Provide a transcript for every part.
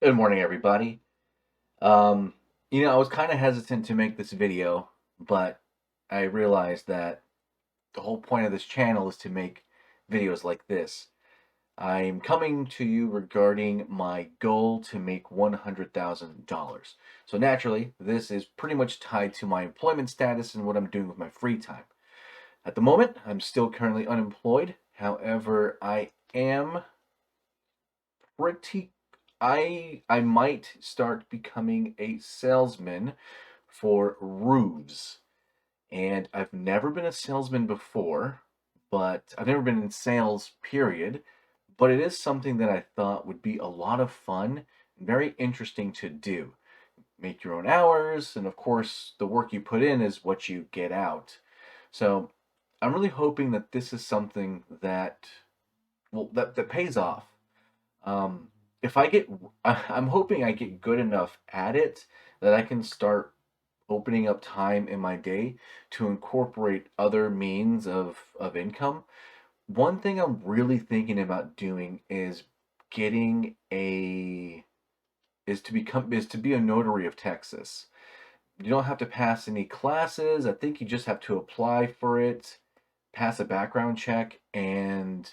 Good morning, everybody. Um, I was kind of hesitant to make this video, but I realized that the whole point of this channel is to make videos like this. I'm coming to you regarding my goal to make $100,000. So naturally, this is pretty much tied to my employment status and what I'm doing with my free time. At the moment, I'm still currently unemployed. However, I am pretty I might start becoming a salesman for roofs. And I've never been a salesman before, but I've never been in sales, period. But it is something that I thought would be a lot of fun and very interesting to do. Make your own hours, and of course, the work you put in is what you get out. So I'm really hoping that this is something that that pays off. Um, if I get, I'm hoping I get good enough at it that I can start opening up time in my day to incorporate other means of income. One thing I'm really thinking about doing is getting a is to be a notary of Texas. You don't have to pass any classes. I think you just have to apply for it, pass a background check, and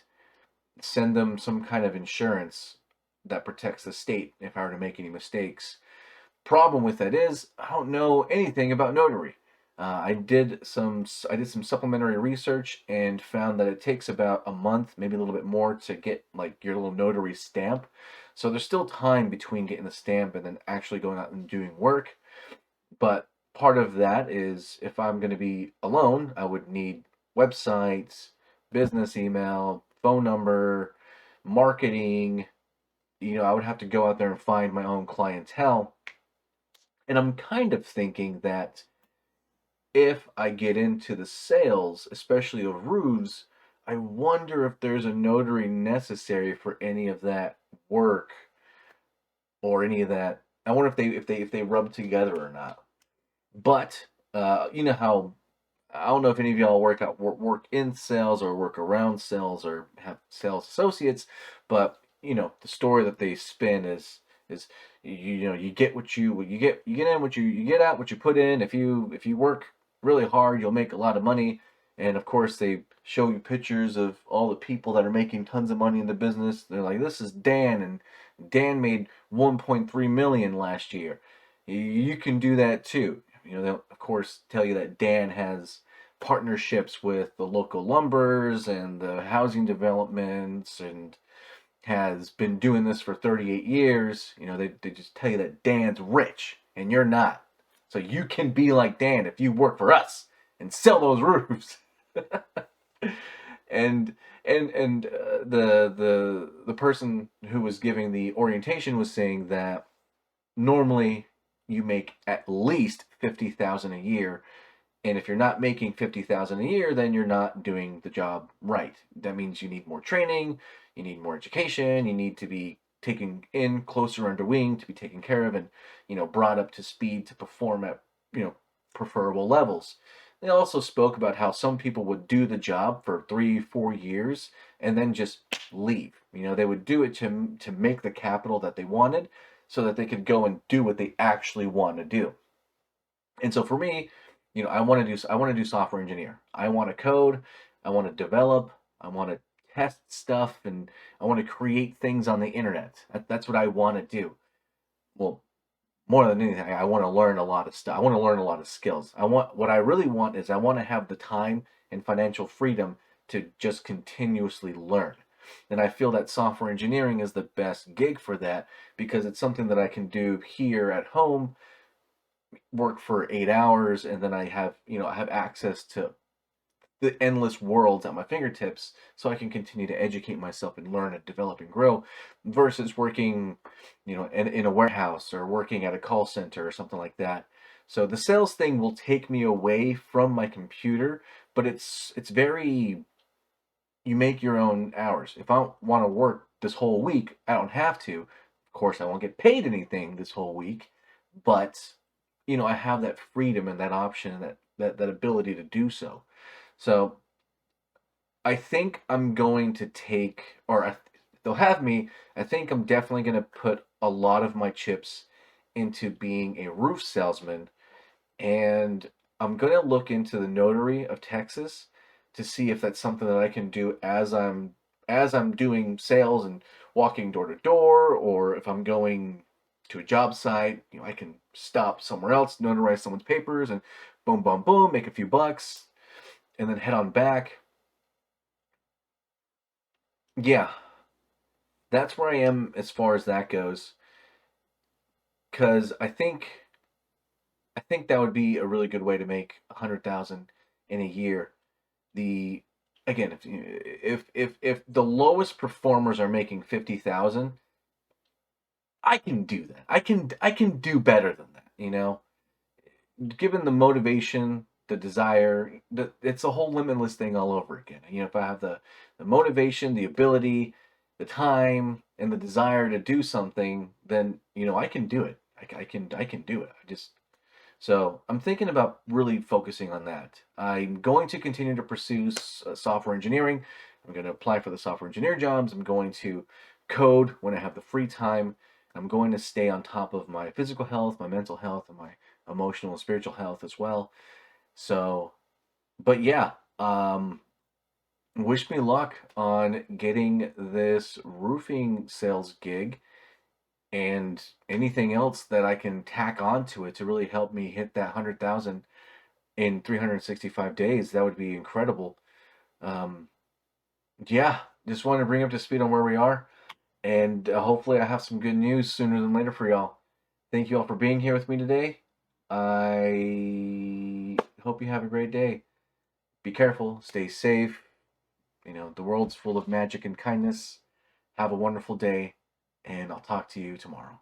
send them some kind of insurance that protects the state if I were to make any mistakes. Problem with that is I don't know anything about notary. I did some supplementary research and found that it takes about a month, maybe a little bit more, to get like your little notary stamp. So there's still time between getting the stamp and then actually going out and doing work. But part of that is if I'm going to be alone, I would need websites, business email, phone number, marketing. I would have to go out there and find my own clientele. And I'm kind of thinking that if I get into the sales, especially of roofs, I wonder if there's a notary necessary for any of that work or any of that. I wonder if they rub together or not. But you know how I don't know if any of y'all work in sales or work around sales or have sales associates, but the story that they spin is you get you get in what you get out what you put in. If you work really hard, you'll make a lot of money. And of course, they show you pictures of all the people that are making tons of money in the business. They're like, this is Dan, and Dan made 1.3 million last year. You can do that too. They'll of course tell you that Dan has partnerships with the local lumbers and the housing developments and has been doing this for 38 years. They just tell you that Dan's rich and you're not. So you can be like Dan if you work for us and sell those roofs. and the person who was giving the orientation was saying that normally you make at least 50,000 a year, and if you're not making 50,000 a year, then you're not doing the job right. That means you need more training, you need more education, you need to be taken in closer under wing to be taken care of and brought up to speed to perform at you know preferable levels. They also spoke about how some people would do the job for 3, 4 years and then just leave. They would do it to make the capital that they wanted so that they could go and do what they actually want to do. And so for me, I want to do software engineer. I want to code, I want to develop, I want to test stuff, and I want to create things on the internet. That's what I want to do. Well, more than anything, I want to learn a lot of stuff. I want to learn a lot of skills. What I really want is I want to have the time and financial freedom to just continuously learn. And I feel that software engineering is the best gig for that because it's something that I can do here at home, work for 8 hours, and then I have access to the endless worlds at my fingertips, so I can continue to educate myself and learn and develop and grow, versus working, in a warehouse or working at a call center or something like that. So the sales thing will take me away from my computer, but it's very, you make your own hours. If I want to work this whole week, I don't have to. Of course, I won't get paid anything this whole week, but I have that freedom and that option, that ability to do so. So I think I'm going to take, or they'll have me. I think I'm definitely going to put a lot of my chips into being a roof salesman, and I'm going to look into the Notary of Texas to see if that's something that I can do as I'm doing sales and walking door to door, or if I'm going to a job site, I can stop somewhere else, notarize someone's papers, and boom, boom, boom, make a few bucks, and then head on back. Yeah, that's where I am as far as that goes. Because I think that would be a really good way to make 100,000 in a year. The Again, if the lowest performers are making 50,000, I can do that. I can do better than that. Given the motivation, the desire, it's a whole limitless thing all over again. If I have the motivation, the ability, the time, and the desire to do something, then I can do it. I can do it. So I'm thinking about really focusing on that. I'm going to continue to pursue software engineering. I'm going to apply for the software engineer jobs. I'm going to code when I have the free time. I'm going to stay on top of my physical health, my mental health, and my emotional and spiritual health as well. So, but yeah, wish me luck on getting this roofing sales gig and anything else that I can tack onto it to really help me hit that 100,000 in 365 days. That would be incredible. Um, yeah, just wanted to bring up to speed on where we are, and hopefully I have some good news sooner than later for y'all. Thank you all for being here with me today. I hope you have a great day. Be careful, stay safe. The world's full of magic and kindness. Have a wonderful day, and I'll talk to you tomorrow.